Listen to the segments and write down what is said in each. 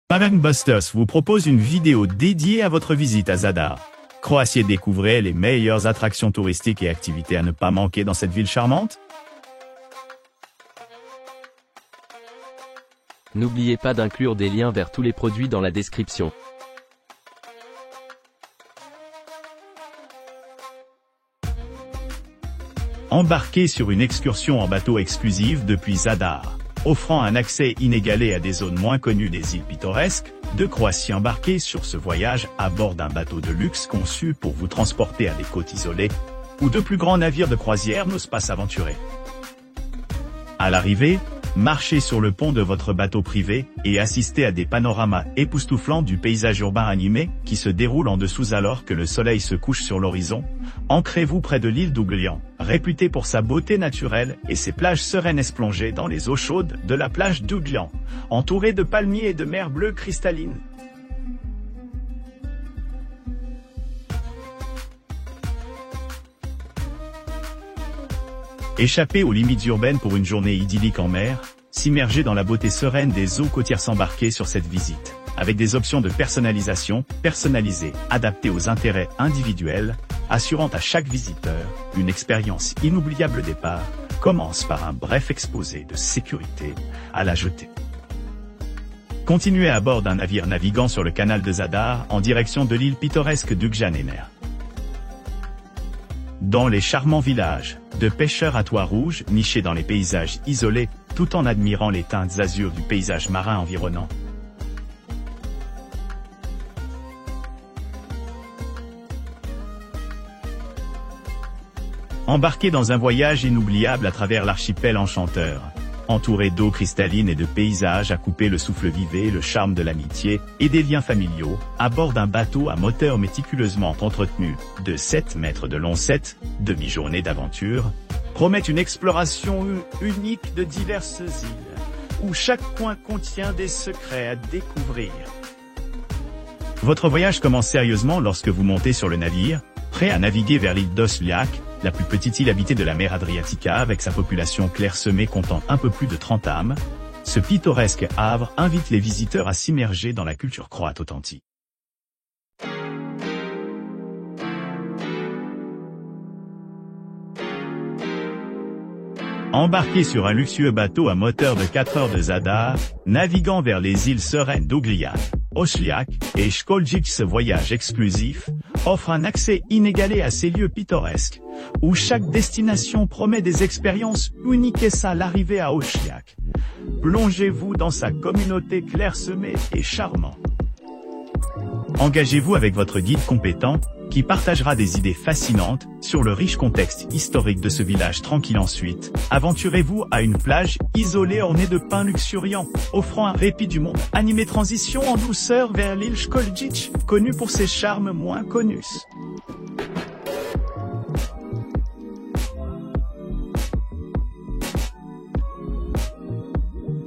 Pavan Busters vous propose une vidéo dédiée à votre visite à Zadar. Croatie, découvrez les meilleures attractions touristiques et activités à ne pas manquer dans cette ville charmante. N'oubliez pas d'inclure des liens vers tous les produits dans la description. Embarquez sur une excursion en bateau exclusive depuis Zadar, offrant un accès inégalé à des zones moins connues des îles pittoresques de Croatie. Embarquez sur ce voyage à bord d'un bateau de luxe conçu pour vous transporter à des côtes isolées, où de plus grands navires de croisière n'osent pas s'aventurer. À l'arrivée, marchez sur le pont de votre bateau privé et assistez à des panoramas époustouflants du paysage urbain animé qui se déroule en dessous alors que le soleil se couche sur l'horizon. Ancrez-vous près de l'île d'Ouglian, réputée pour sa beauté naturelle et ses plages sereines plongées dans les eaux chaudes de la plage d'Ouglian, entourée de palmiers et de mer bleue cristalline. Échappez aux limites urbaines pour une journée idyllique en mer, s'immerger dans la beauté sereine des eaux côtières. S'embarquer sur cette visite, avec des options de personnalisation personnalisées, adaptées aux intérêts individuels, assurant à chaque visiteur une expérience inoubliable. Départ commence par un bref exposé de sécurité à la jetée. Continuez à bord d'un navire naviguant sur le canal de Zadar en direction de l'île pittoresque d'Ugjanener. Dans les charmants villages de pêcheurs à toit rouge nichés dans les paysages isolés, tout en admirant les teintes azur du paysage marin environnant. Embarquez dans un voyage inoubliable à travers l'archipel enchanteur. Entouré d'eau cristalline et de paysages à couper le souffle, vivez le charme de l'amitié et des liens familiaux, à bord d'un bateau à moteur méticuleusement entretenu, de 7 mètres de long. Cette demi-journée d'aventure promet une exploration unique de diverses îles, où chaque coin contient des secrets à découvrir. Votre voyage commence sérieusement lorsque vous montez sur le navire, prêt à naviguer vers l'île d'Osliac, la plus petite île habitée de la mer Adriatica avec sa population clairsemée comptant un peu plus de 30 âmes. Ce pittoresque havre invite les visiteurs à s'immerger dans la culture croate authentique. Embarquez sur un luxueux bateau à moteur de 4 heures de Zadar, naviguant vers les îles sereines d'Ouglian, Osliac et Školjić. Ce voyage exclusif offre un accès inégalé à ces lieux pittoresques, où chaque destination promet des expériences uniques. Et à l'arrivée à Osliac, plongez-vous dans sa communauté clairsemée et charmante. Engagez-vous avec votre guide compétent, qui partagera des idées fascinantes sur le riche contexte historique de ce village tranquille. Ensuite, aventurez-vous à une plage isolée ornée de pins luxuriants, offrant un répit du monde animé. Transition en douceur vers l'île Školjić, connue pour ses charmes moins connus.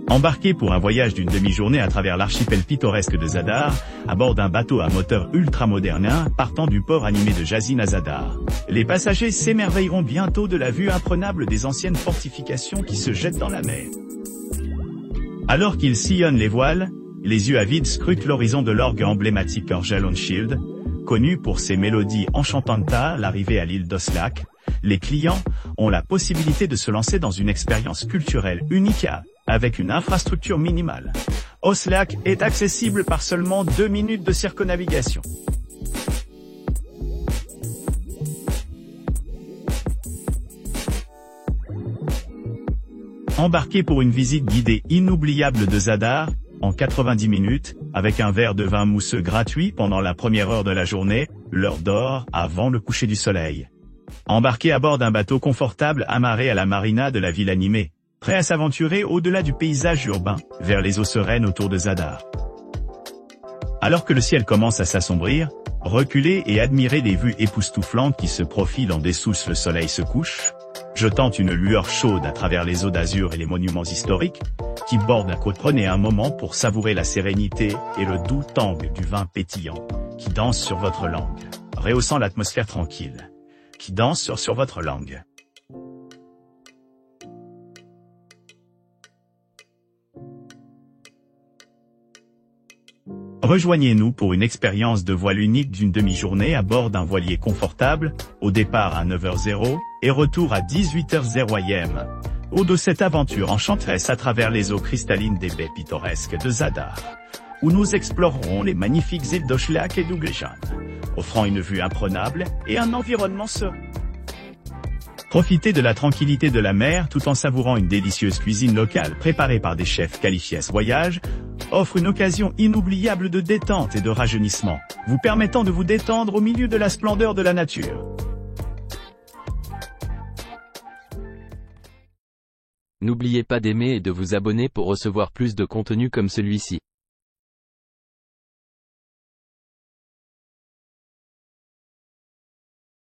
Embarquez pour un voyage d'une demi-journée à travers l'archipel pittoresque de Zadar, à bord d'un bateau à moteur ultramoderne partant du port animé de Jazin à Zadar. Les passagers s'émerveilleront bientôt de la vue imprenable des anciennes fortifications qui se jettent dans la mer. Alors qu'ils sillonnent les voiles, les yeux avides scrutent l'horizon de l'orgue emblématique Orgelonshield, connu pour ses mélodies enchantantes. À l'arrivée à l'île d'Osliac, les clients ont la possibilité de se lancer dans une expérience culturelle unique avec une infrastructure minimale. Osliac est accessible par seulement 2 minutes de circonnavigation. Embarquez pour une visite guidée inoubliable de Zadar, en 90 minutes, avec un verre de vin mousseux gratuit pendant la première heure de la journée, l'heure d'or, avant le coucher du soleil. Embarquez à bord d'un bateau confortable amarré à la marina de la ville animée, prêt à s'aventurer au-delà du paysage urbain, vers les eaux sereines autour de Zadar. Alors que le ciel commence à s'assombrir, reculez et admirez les vues époustouflantes qui se profilent en dessous. Le soleil se couche, jetant une lueur chaude à travers les eaux d'azur et les monuments historiques qui bordent la côte. Prenez un moment pour savourer la sérénité et le doux tangue du vin pétillant qui danse sur votre langue, rehaussant l'atmosphère tranquille qui danse sur votre langue. Rejoignez-nous pour une expérience de voile unique d'une demi-journée à bord d'un voilier confortable, au départ à 9h00 et retour à 18h00 am. Au de cette aventure enchanteresse à travers les eaux cristallines des baies pittoresques de Zadar, où nous explorerons les magnifiques îles d'Oschlack et d'Uglejan, offrant une vue imprenable et un environnement serein. Profitez de la tranquillité de la mer tout en savourant une délicieuse cuisine locale préparée par des chefs qualifiés. Ce voyage offre une occasion inoubliable de détente et de rajeunissement, vous permettant de vous détendre au milieu de la splendeur de la nature. N'oubliez pas d'aimer et de vous abonner pour recevoir plus de contenu comme celui-ci.